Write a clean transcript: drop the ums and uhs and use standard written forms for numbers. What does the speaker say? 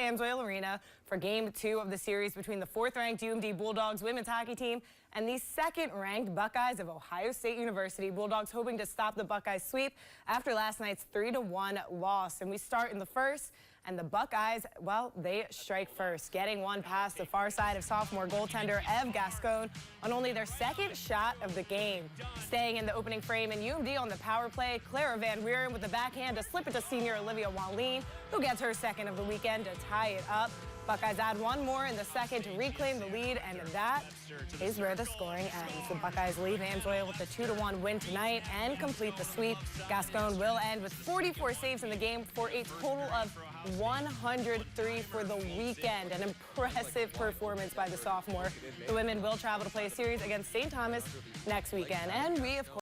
Amsoil Arena for Game 2 of the series between the 4th-ranked UMD Bulldogs women's hockey team and the 2nd-ranked Buckeyes of Ohio State University. Bulldogs hoping to stop the Buckeyes sweep after last night's 3-1 loss. And we start in the first, and the Buckeyes, well, they strike first, getting one past the far side of sophomore goaltender Ève Gascon on only their 2nd shot of the game. Staying in the opening frame, and UMD on the power play, Clara Van Weeren with the backhand to slip it to senior Olivia Wallin, who gets her 2nd of the weekend to tie it up. Buckeyes add one more in the 2nd to reclaim the lead, and that is where the scoring ends. The Buckeyes lead Amsoil with a 2-1 win tonight and complete the sweep. Gascon will end with 44 saves in the game for a total of 103 for the weekend. An impressive performance by the sophomore. The women will travel to play a series against St. Thomas next weekend, and we, of course,